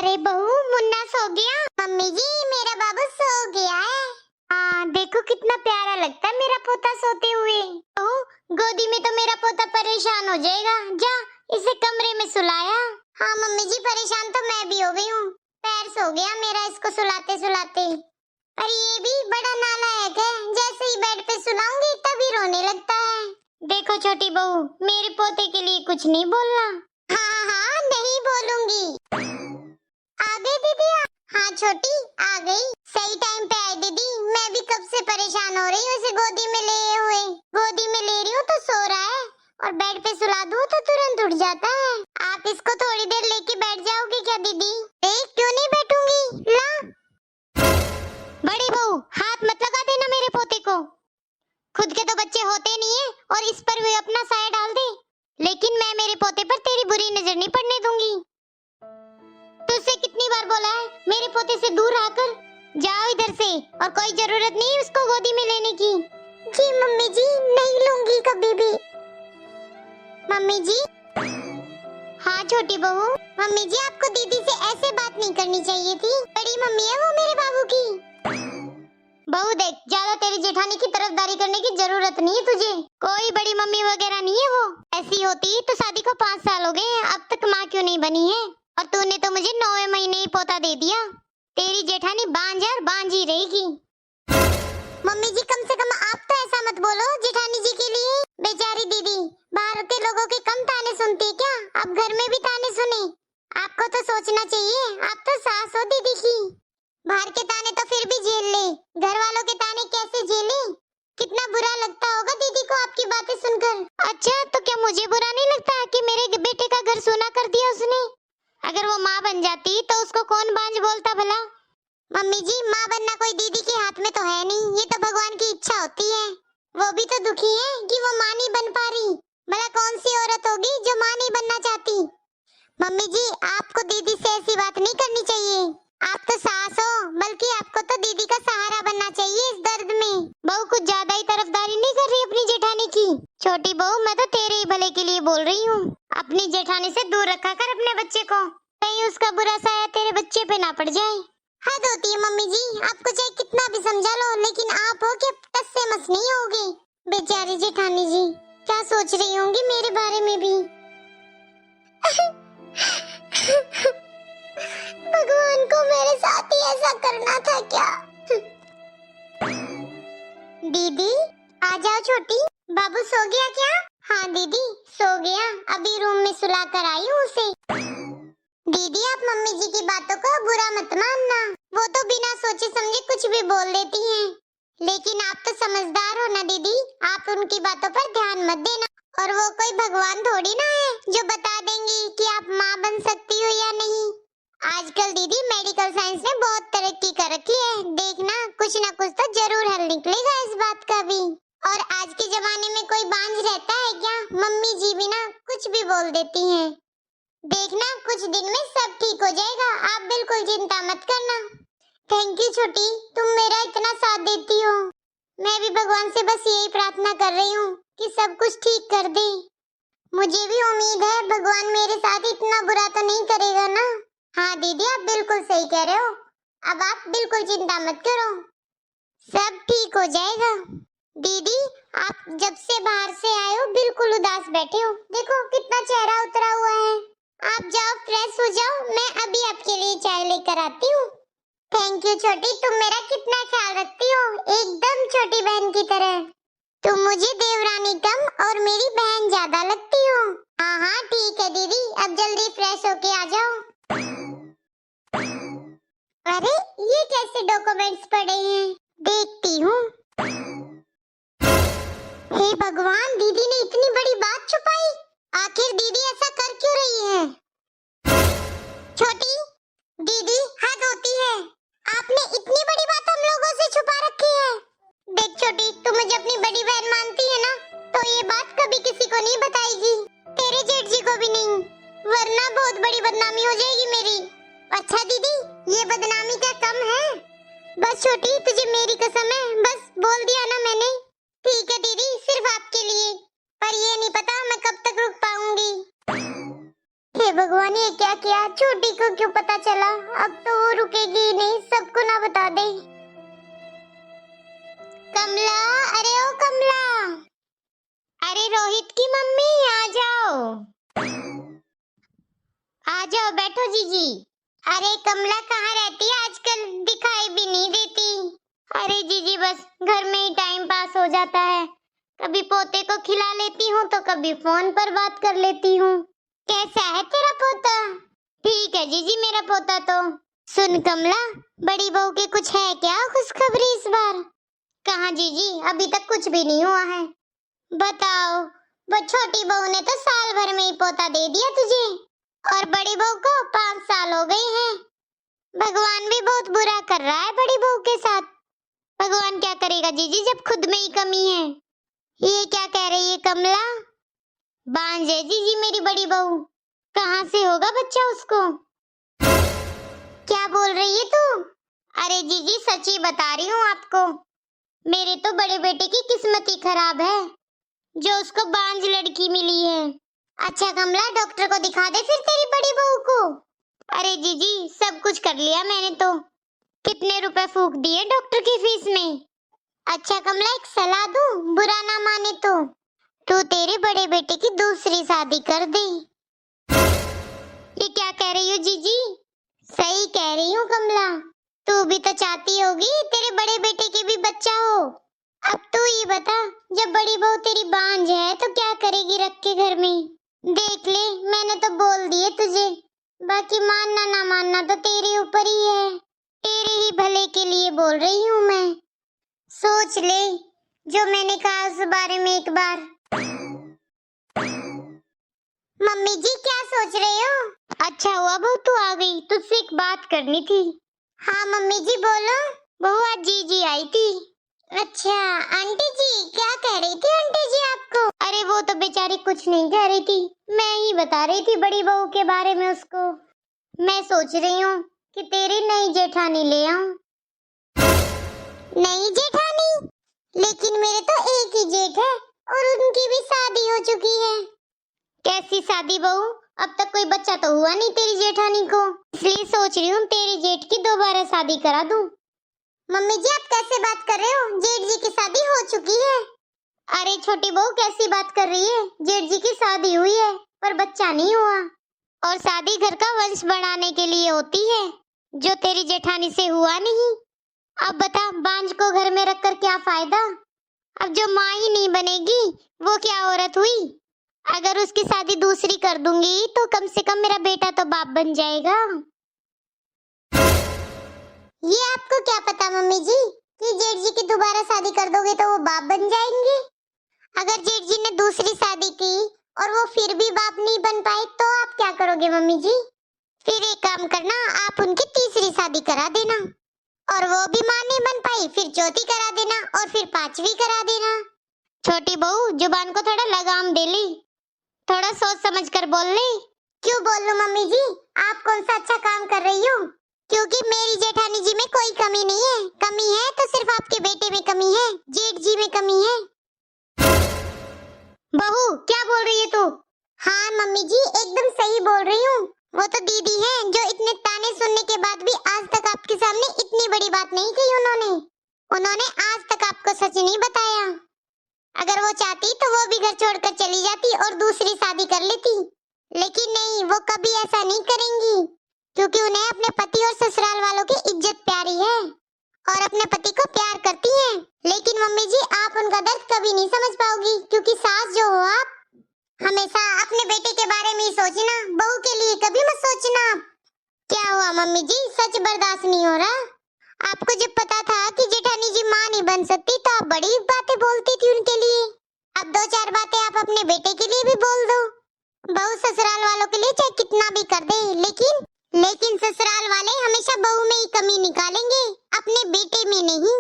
अरे बहू, मुन्ना सो गया? मम्मी जी, मेरा बाबू सो गया है। हाँ, देखो कितना प्यारा लगता है मेरा पोता सोते हुए। बहू, गोदी में तो मेरा पोता परेशान हो जाएगा। जा, इसे कमरे में सुलाया। हाँ मम्मी जी, परेशान तो मैं भी हो गई हूँ। पैर सो गया मेरा इसको सुलाते सुलाते। पर ये भी बड़ा नालायक है, जैसे ही बेड पे सुलाऊंगी तभी रोने लगता है। देखो छोटी बहू, मेरे पोते के लिए कुछ नहीं बोलना। हाँ हाँ, नहीं बोलूंगी। आ गई दीदी? हाँ छोटी, आ गई। सही टाइम पे आई दीदी। मैं भी कब से परेशान हो रही हूँ इसे गोदी में लिए हुए। गोदी में ले रही हूँ तो सो रहा है, और बेड पे सुला दूँ तो तुरंत उठ जाता है। आप इसको थोड़ी देर लेके बैठ जाओगे क्या दीदी? क्यों नहीं बैठूंगी? ला। बड़ी बहू, हाथ मत लगा देना मेरे पोते को। खुद के तो बच्चे होते नहीं है और इस पर भी अपना साया डाल दे। लेकिन मैं मेरे पोते पर तेरी बुरी नजर नहीं पड़ने दूंगी। तुझसे कितनी बार बोला है मेरे पोते से दूर रहकर जाओ इधर से, और कोई जरूरत नहीं उसको गोदी में लेने की। जी मम्मी जी, नहीं लूंगी कभी भी। मम्मी जी। हाँ छोटी बहू। मम्मी जी, आपको दीदी से ऐसे बात नहीं करनी चाहिए थी। बड़ी मम्मी है वो मेरे बाबू की। बहू देख, ज्यादा तेरी जेठानी की तरफदारी करने की जरूरत नहीं है तुझे। कोई बड़ी मम्मी वगैरह नहीं है वो। ऐसी होती तो शादी को 5 साल हो गए, अब तक माँ क्यों नहीं बनी है? और तूने तो मुझे 9वें महीने ही पोता दे दिया। तेरी जेठानी बांझ और बांझ ही रहेगी। मम्मी जी, कम से कम आप तो ऐसा मत बोलो जेठानी जी के लिए। बेचारी दीदी बाहर के लोगों के कम ताने सुनती है क्या? अब घर में भी ताने सुने। आपको तो सोचना चाहिए, आप तो सास हो दीदी की। बाहर के ताने तो फिर भी झेल ले, घर वालों के ताने कैसे झेले? कितना बुरा लगता होगा दीदी को आपकी बातें सुनकर। अच्छा, तो क्या मुझे बुरा नहीं लगता कि मेरे बेटे का घर सूना कर दिया उसने? अगर वो माँ बन जाती तो उसको कौन बांझ बोलता भला? मम्मी जी, माँ बनना कोई दीदी के हाथ में तो है नहीं, ये तो भगवान की इच्छा होती है। वो भी तो दुखी है कि वो माँ नहीं बन पा रही। भला कौन सी औरत होगी जो माँ नहीं बनना चाहती? मम्मी जी, आपको दीदी से ऐसी बात नहीं करनी चाहिए। आप तो सास हो, बल्कि आपको तो दीदी का सहारा बनना चाहिए इस दर्द में। बहू कुछ ज्यादा ही तरफदारी नहीं कर रही अपनी जेठानी की? छोटी बहू, मैं तो तेरे ही भले के लिए बोल रही हूँ। अपनी जेठानी से दूर रखा कर अपने बच्चे को, कहीं उसका बुरा साया तेरे बच्चे पे ना पड़ जाए। हद होती है मम्मी जी, आपको चाहे कितना भी समझा लो, लेकिन आप हो कि टस से मस नहीं होगे। बेचारी जेठानी जी क्या सोच रही होंगी मेरे बारे में भी। भगवान को मेरे साथ ही ऐसा करना था क्या? दीदी आ जाओ छोटी। बाबू सो गया क्या? हाँ दीदी सो गया, अभी रूम में सुला कर आई हूँ उसे। दीदी, आप मम्मी जी की बातों को बुरा मत मानना, वो तो बिना सोचे समझे कुछ भी बोल देती हैं। लेकिन आप तो समझदार हो ना दीदी, आप उनकी बातों पर ध्यान मत देना। और वो कोई भगवान थोड़ी ना है जो बता देंगी कि आप माँ बन सकती हो या नहीं। आजकल दीदी मेडिकल साइंस ने बहुत तरक्की कर रखी है, देखना कुछ ना कुछ तो जरूर हल निकलेगा इस बात का भी। और आज के जमाने में कोई बांझ रहता है क्या? मम्मी जी भी ना कुछ भी बोल देती हैं। देखना कुछ दिन में सब ठीक हो जाएगा, आप बिल्कुल चिंता मत करना। थैंक यू छोटी, तुम मेरा इतना साथ देती हो। मैं भी भगवान से बस यही प्रार्थना कर रही हूँ कि सब कुछ ठीक कर दे। मुझे भी उम्मीद है भगवान मेरे साथ इतना बुरा तो नहीं करेगा ना। हाँ दीदी, आप बिल्कुल सही कह रहे हो। अब आप बिल्कुल चिंता मत करो, सब ठीक हो जाएगा। दीदी, आप जब से बाहर से आए हो बिल्कुल उदास बैठे हो, देखो कितना चेहरा उतरा हुआ है। आप जाओ फ्रेश हो जाओ, मैं अभी आपके लिए चाय लेकर आती हूँ। थैंक यू छोटी, तुम मेरा कितना ख्याल रखती हो, एकदम छोटी बहन की तरह। तुम मुझे देवरानी कम और मेरी बहन ज्यादा लगती हो। हाँ हाँ ठीक है दीदी, अब जल्दी फ्रेश होके आ जाओ। अरे ये कैसे डॉक्यूमेंट्स पड़े हैं, देखती हूँ। हे भगवान, दीदी ने इतनी बड़ी बात छुपाई। आखिर दीदी ऐसा कर क्यों रही है? छोटी दीदी, हद होती है, आपने इतनी बड़ी बात हम लोगों से छुपा रखी है। देख छोटी, तू मुझे अपनी बड़ी बहन मानती है ना, तो ये बात कभी किसी को नहीं बताएगी, तेरे जेठ जी को भी नहीं, वरना बहुत बड़ी बदनामी हो जाएगी मेरी। अच्छा दीदी, ये बदनामी क्या कम है? बस छोटी, तुझे मेरी कसम है, बस बोल दिया ना मैंने। ठीक है दीदी, सिर्फ आपके लिए, पर ये नहीं पता मैं कब तक रुक पाऊंगी। हे भगवान, ये क्या किया? छोटी को क्यों पता चला? अब तो वो रुकेगी ही नहीं, सबको ना बता दे। कमला, अरे ओ कमला, अरे रोहित की मम्मी, आ जाओ आ जाओ, बैठो जीजी। अरे कमला कहाँ रहती है आजकल? दिखाई भी नहीं देती। अरे जीजी बस घर में ही टाइम पास हो जाता है, कभी पोते को खिला लेती हूँ तो कभी फोन पर बात कर लेती हूँ। कैसा है तेरा पोता? ठीक है जीजी मेरा पोता तो। सुन कमला, बड़ी बहू की कुछ है क्या खुशखबरी इस बार? कहाँ जीजी, अभी तक कुछ भी नहीं हुआ है। बताओ, वो छोटी बहू ने तो साल भर में ही पोता दे दिया तुझे, और बड़ी बहू को 5 साल हो गए हैं। भगवान भी बहुत बुरा कर रहा है बड़ी बहू के साथ। भगवान क्या करेगा जीजी जब खुद में ही कमी है। ये क्या कह रही है कमला? बांझ है जीजी मेरी बड़ी बहू, कहाँ से होगा बच्चा उसको? क्या बोल रही है तू? अरे जीजी सच्ची बता रही हूँ आपको, मेरे तो बड़े बेटे की किस्मत ही खराब है जो उसको बांझ लड़की मिली है। अच्छा कमला, डॉक्टर को दिखा दे फिर तेरी बड़ी बहू को। अरे जीजी सब कुछ कर लिया मैंने तो, कितने रुपए फूंक दिए डॉक्टर की फीस में। अच्छा कमला, एक सलाह दूं, बुरा ना माने तो तू तेरे बड़े बेटे की दूसरी शादी कर दे। ये क्या कह रही हो जीजी? सही कह रही हूँ कमला, तू भी तो चाहती होगी तेरे बड़े बेटे की भी बच्चा हो। अब तू ही बता, जब बड़ी बहू तेरी बांझ है तो क्या करेगी रख के घर में? देख ले, मैंने तो बोल दिए तुझे, बाकी मानना ना मानना तो तेरे ऊपर ही है। तेरे ही भले के लिए बोल रही हूँ मैं। सोच ले जो मैंने कहा उस बारे में एक बार। मम्मी जी क्या सोच रहे हो? अच्छा हुआ बहू तू आ गई, तुझसे एक बात करनी थी। हाँ मम्मी जी बोलो। बहू आज जीजी आई थी। अच्छा आंटी जी, क्या कह रही थी आंटी जी आपको? अरे वो तो बेचारी कुछ नहीं कह रही थी, मैं ही बता रही थी बड़ी बहू के बारे में उसको। मैं सोच रही हूँ कि तेरी नई जेठानी ले आऊं। नई जेठानी? लेकिन मेरे तो एक ही जेठ है और उनकी भी शादी हो चुकी है। कैसी शादी बहू? अब तक कोई बच्चा तो हुआ नहीं तेरी जेठानी को, इसलिए सोच रही हूँ तेरी जेठ की दोबारा शादी करा दूं। मम्मी जी आप कैसे बात कर रहे हो? जेठ जी की शादी हो चुकी है। अरे छोटी बहू कैसी बात कर रही है? जेठ जी की शादी हुई है पर बच्चा नहीं हुआ, और शादी घर का वंश बढ़ाने के लिए होती है, जो तेरी जेठानी से हुआ नहीं। अब बता, बांझ को घर में रखकर क्या फायदा? अब जो माँ ही नहीं बनेगी वो क्या औरत हुई? अगर उसकी शादी दूसरी कर दूंगी तो कम से कम मेरा बेटा तो बाप बन जाएगा। ये आपको क्या पता मम्मी जी कि जेठ जी की दोबारा शादी कर दोगे तो वो बाप बन जाएंगे? अगर जेठ जी ने दूसरी शादी की और वो फिर भी बाप नहीं बन पाए तो आप क्या करोगे मम्मी जी? फिर एक काम करना, आप उनकी तीसरी शादी करा देना, और वो भी मां नहीं बन पाई फिर चौथी करा देना, और फिर पांचवी करा देना। छोटी बहू जुबान को थोड़ा लगाम दे ली, थोड़ा सोच समझ कर बोल ले। क्यों बोल लूं मम्मी जी? आप कौन सा अच्छा काम कर रही हो? क्योंकि मेरी जेठानी जी में कोई कमी नहीं है, कमी है तो सिर्फ आपके बेटे में कमी है, जेठ जी में कमी है। बहू क्या बोल रही है तू? हाँ मम्मी जी एकदम सही बोल रही हूँ। वो तो दीदी हैं जो इतने ताने सुनने के बाद भी आज तक आपके सामने इतनी बड़ी बात नहीं कही उन्होंने आज तक आपको सच नहीं बताया। अगर वो चाहती तो वो भी घर छोड़कर चली जाती और दूसरी शादी कर लेती, लेकिन नहीं, वो कभी ऐसा नहीं करेंगी, क्योंकि उन्हें अपने पति और ससुराल वालों की इज्जत प्यारी है और अपने पति को प्यार करती हैं। लेकिन मम्मी जी आप उनका दर्द कभी नहीं समझ पाओगी, क्योंकि सास जो हो आप, हमेशा अपने बेटे के बारे में ही सोचना, बहू के लिए कभी मत सोचना। क्या हुआ मम्मी जी, सच बर्दाश्त नहीं हो रहा? आपको जब पता था कि जेठानी जी माँ नहीं बन सकती तो आप बड़ी बातें बोलती थी उनके लिए। अब 2-4 बातें आप अपने बेटे के लिए भी बोल दो। बहू ससुराल वालों के लिए चाहे कितना भी कर दे, लेकिन ससुराल वाले हमेशा बहू में ही कमी निकालेंगे, अपने बेटे में नहीं।